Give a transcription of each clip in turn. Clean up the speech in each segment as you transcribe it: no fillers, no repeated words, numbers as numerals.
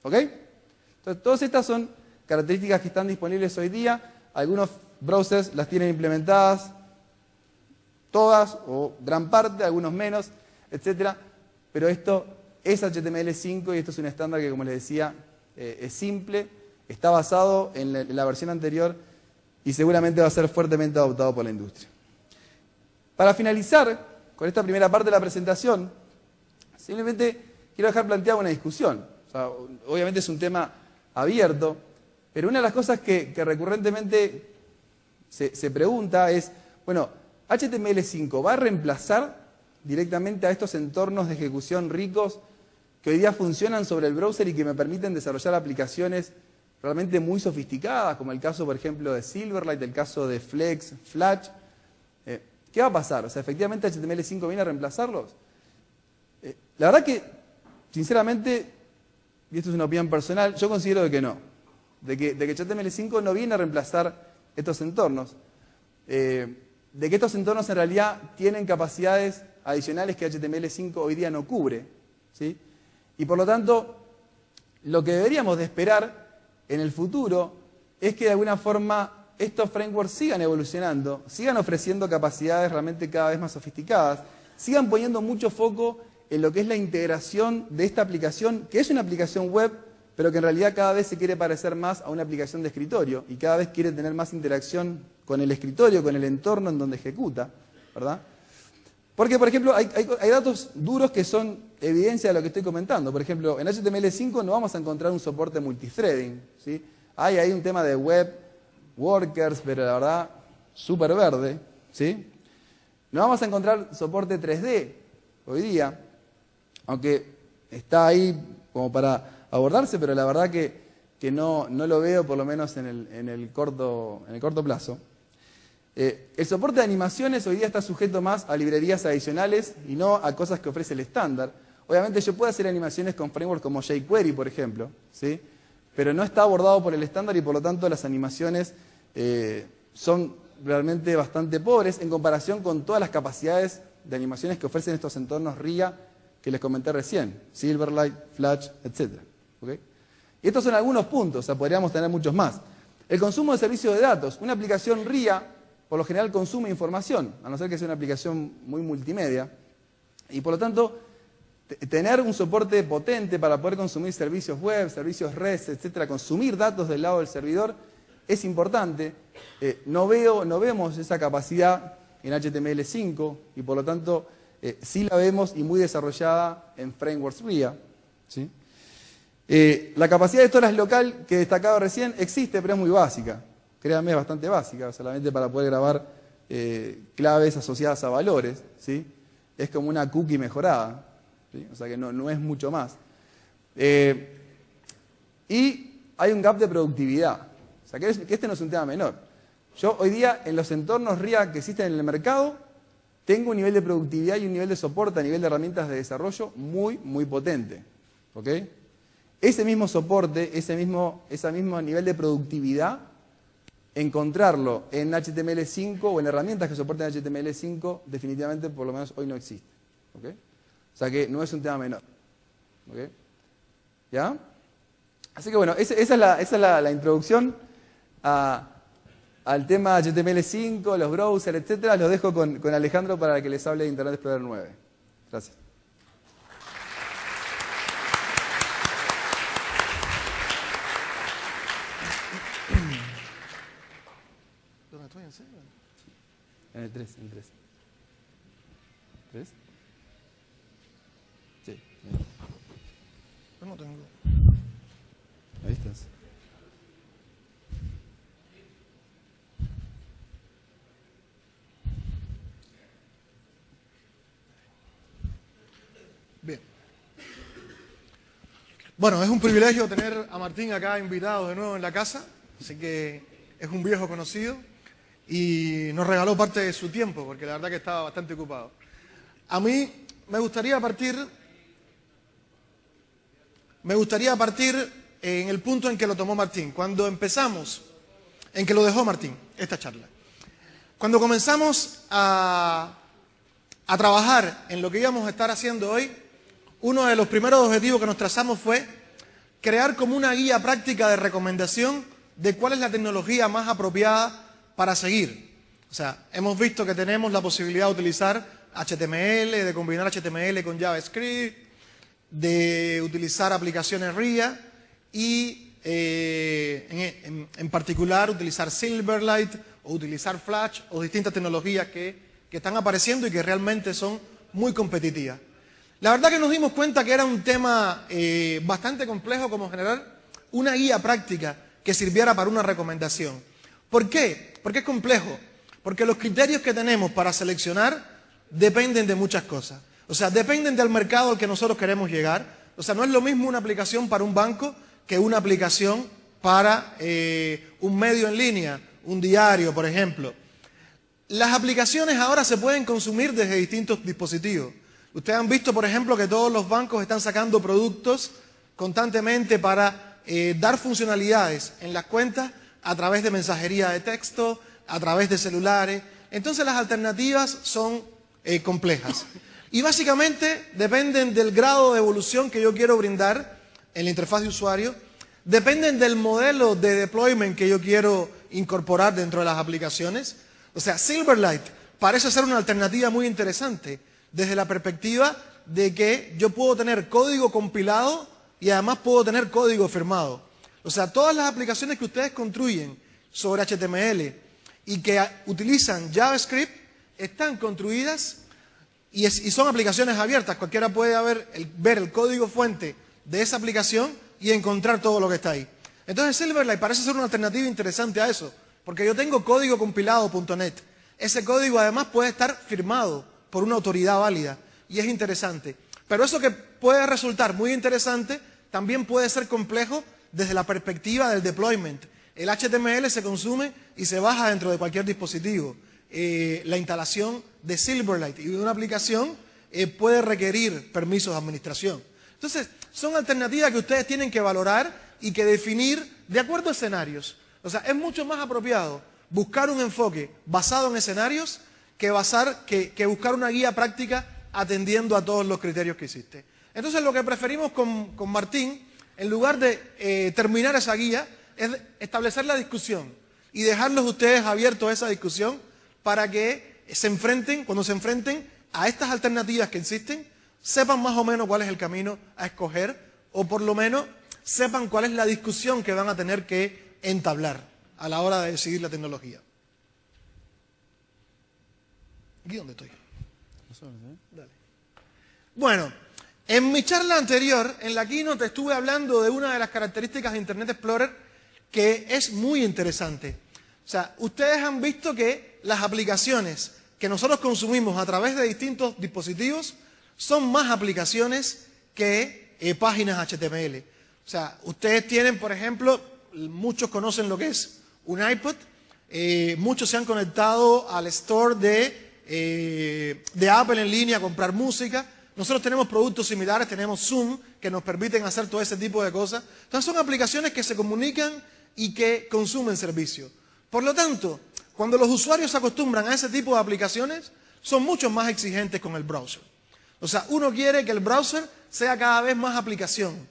¿Ok? Entonces, todas estas son características que están disponibles hoy día. Algunos browsers las tienen implementadas todas o gran parte, algunos menos, etc. Pero esto es HTML5 y esto es un estándar que, como les decía, es simple, está basado en la versión anterior y seguramente va a ser fuertemente adoptado por la industria. Para finalizar con esta primera parte de la presentación, simplemente quiero dejar planteada una discusión. O sea, obviamente es un tema abierto, pero una de las cosas que recurrentemente se pregunta es, bueno, ¿HTML5 va a reemplazar directamente a estos entornos de ejecución ricos que hoy día funcionan sobre el browser y que me permiten desarrollar aplicaciones realmente muy sofisticadas, como el caso, por ejemplo, de Silverlight, el caso de Flex, Flash? ¿Qué va a pasar? O sea, ¿efectivamente HTML5 viene a reemplazarlos? La verdad que, sinceramente, y esto es una opinión personal, yo considero de que no. De que HTML5 no viene a reemplazar estos entornos. De que estos entornos en realidad tienen capacidades adicionales que HTML5 hoy día no cubre, ¿sí? Y por lo tanto, lo que deberíamos de esperar en el futuro es que de alguna forma estos frameworks sigan evolucionando, sigan ofreciendo capacidades realmente cada vez más sofisticadas, sigan poniendo mucho foco en lo que es la integración de esta aplicación, que es una aplicación web, pero que en realidad cada vez se quiere parecer más a una aplicación de escritorio y cada vez quiere tener más interacción con el escritorio, con el entorno en donde ejecuta, ¿verdad? Porque, por ejemplo, hay datos duros que son evidencia de lo que estoy comentando. Por ejemplo, en HTML5 no vamos a encontrar un soporte multithreading, ¿sí? Hay un tema de web workers, pero la verdad, súper verde, ¿sí? No vamos a encontrar soporte 3D hoy día, aunque está ahí como para abordarse, pero la verdad que no lo veo, por lo menos en el corto plazo. El soporte de animaciones hoy día está sujeto más a librerías adicionales y no a cosas que ofrece el estándar. Obviamente yo puedo hacer animaciones con frameworks como jQuery, por ejemplo, ¿sí? Pero no está abordado por el estándar y por lo tanto las animaciones son realmente bastante pobres en comparación con todas las capacidades de animaciones que ofrecen estos entornos RIA que les comenté recién, Silverlight, Flash, etc. ¿Okay? Y estos son algunos puntos, o sea, podríamos tener muchos más. El consumo de servicios de datos. Una aplicación RIA, por lo general, consume información, a no ser que sea una aplicación muy multimedia. Y por lo tanto, tener un soporte potente para poder consumir servicios web, servicios REST, etc., consumir datos del lado del servidor, es importante. No vemos esa capacidad en HTML5 y por lo tanto sí la vemos y muy desarrollada en frameworks RIA, ¿sí? La capacidad de storage local que he destacado recién existe, pero es muy básica. Créanme, es bastante básica, solamente para poder grabar claves asociadas a valores, ¿sí? Es como una cookie mejorada, ¿sí? O sea que no es mucho más. Y hay un gap de productividad. O sea que este no es un tema menor. Yo hoy día en los entornos RIA que existen en el mercado tengo un nivel de productividad y un nivel de soporte a nivel de herramientas de desarrollo muy, muy potente. ¿Ok? Ese mismo soporte, ese mismo nivel de productividad, encontrarlo en HTML5 o en herramientas que soporten HTML5, definitivamente, por lo menos hoy no existe. ¿Ok? O sea que no es un tema menor. ¿Ok? ¿Ya? Así que bueno, esa es la introducción al tema HTML5, los browsers, etcétera. Los dejo con Alejandro para que les hable de Internet Explorer 9. Gracias. ¿Dónde estoy? ¿En serio? En el 3. ¿3? Sí. Yo no tengo. Ahí estás. Bien. Bueno, es un privilegio tener a Martín acá invitado de nuevo en la casa, así que es un viejo conocido y nos regaló parte de su tiempo, porque la verdad que estaba bastante ocupado. A mí me gustaría partir en el punto en que lo tomó Martín, cuando empezamos, en que lo dejó Martín, esta charla. Cuando comenzamos a trabajar en lo que íbamos a estar haciendo hoy, uno de los primeros objetivos que nos trazamos fue crear como una guía práctica de recomendación de cuál es la tecnología más apropiada para seguir. O sea, hemos visto que tenemos la posibilidad de utilizar HTML, de combinar HTML con JavaScript, de utilizar aplicaciones RIA y en particular utilizar Silverlight o utilizar Flash o distintas tecnologías que están apareciendo y que realmente son muy competitivas. La verdad que nos dimos cuenta que era un tema bastante complejo como generar una guía práctica que sirviera para una recomendación. ¿Por qué? Porque es complejo. Porque los criterios que tenemos para seleccionar dependen de muchas cosas. O sea, dependen del mercado al que nosotros queremos llegar. O sea, no es lo mismo una aplicación para un banco que una aplicación para un medio en línea, un diario, por ejemplo. Las aplicaciones ahora se pueden consumir desde distintos dispositivos. Ustedes han visto, por ejemplo, que todos los bancos están sacando productos constantemente para dar funcionalidades en las cuentas a través de mensajería de texto, a través de celulares. Entonces las alternativas son complejas. Y básicamente dependen del grado de evolución que yo quiero brindar en la interfaz de usuario, dependen del modelo de deployment que yo quiero incorporar dentro de las aplicaciones. O sea, Silverlight parece ser una alternativa muy interesante desde la perspectiva de que yo puedo tener código compilado y además puedo tener código firmado. O sea, todas las aplicaciones que ustedes construyen sobre HTML y que utilizan JavaScript están construidas y son aplicaciones abiertas. Cualquiera puede ver el código fuente de esa aplicación y encontrar todo lo que está ahí. Entonces Silverlight parece ser una alternativa interesante a eso, porque yo tengo código compilado.net. Ese código además puede estar firmado por una autoridad válida y es interesante. Pero eso que puede resultar muy interesante también puede ser complejo desde la perspectiva del deployment. El HTML se consume y se baja dentro de cualquier dispositivo. La instalación de Silverlight y de una aplicación puede requerir permisos de administración. Entonces, son alternativas que ustedes tienen que valorar y que definir de acuerdo a escenarios. O sea, es mucho más apropiado buscar un enfoque basado en escenarios que buscar una guía práctica atendiendo a todos los criterios que existen. Entonces, lo que preferimos con Martín, en lugar de terminar esa guía, es establecer la discusión y dejarlos ustedes abiertos a esa discusión para que cuando se enfrenten a estas alternativas que existen, sepan más o menos cuál es el camino a escoger o por lo menos sepan cuál es la discusión que van a tener que entablar a la hora de decidir la tecnología. ¿Aquí dónde estoy? Dale. Bueno, en mi charla anterior, en la keynote, estuve hablando de una de las características de Internet Explorer que es muy interesante. O sea, ustedes han visto que las aplicaciones que nosotros consumimos a través de distintos dispositivos son más aplicaciones que páginas HTML. O sea, ustedes tienen, por ejemplo, muchos conocen lo que es un iPod, muchos se han conectado al store de Apple en línea a comprar música. Nosotros tenemos productos similares, tenemos Zoom, que nos permiten hacer todo ese tipo de cosas. Entonces son aplicaciones que se comunican y que consumen servicio. Por lo tanto, cuando los usuarios se acostumbran a ese tipo de aplicaciones, son mucho más exigentes con el browser. O sea, uno quiere que el browser sea cada vez más aplicación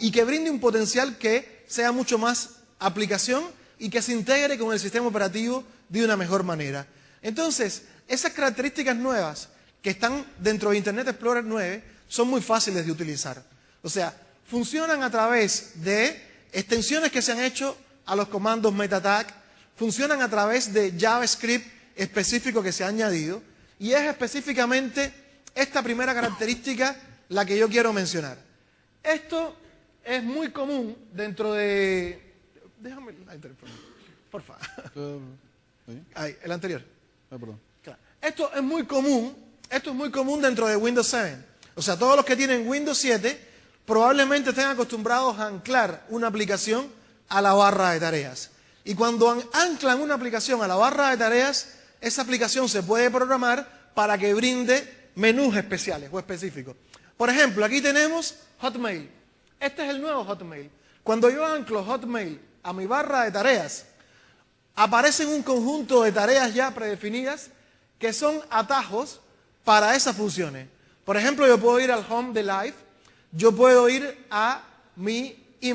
y que brinde un potencial que sea mucho más aplicación y que se integre con el sistema operativo de una mejor manera. Entonces, esas características nuevas que están dentro de Internet Explorer 9 son muy fáciles de utilizar. O sea, funcionan a través de extensiones que se han hecho a los comandos meta tag, funcionan a través de JavaScript específico que se ha añadido y es específicamente esta primera característica la que yo quiero mencionar. Esto es muy común dentro de... Déjame... Por favor. Ahí, el anterior. Perdón. Claro. Esto es muy común dentro de Windows 7. O sea, todos los que tienen Windows 7 probablemente estén acostumbrados a anclar una aplicación a la barra de tareas. Y cuando anclan una aplicación a la barra de tareas, esa aplicación se puede programar para que brinde menús especiales o específicos. Por ejemplo, aquí tenemos Hotmail. Este es el nuevo Hotmail. Cuando yo anclo Hotmail a mi barra de tareas, aparecen un conjunto de tareas ya predefinidas que son atajos para esas funciones. Por ejemplo, yo puedo ir al home de Live, yo puedo ir a mi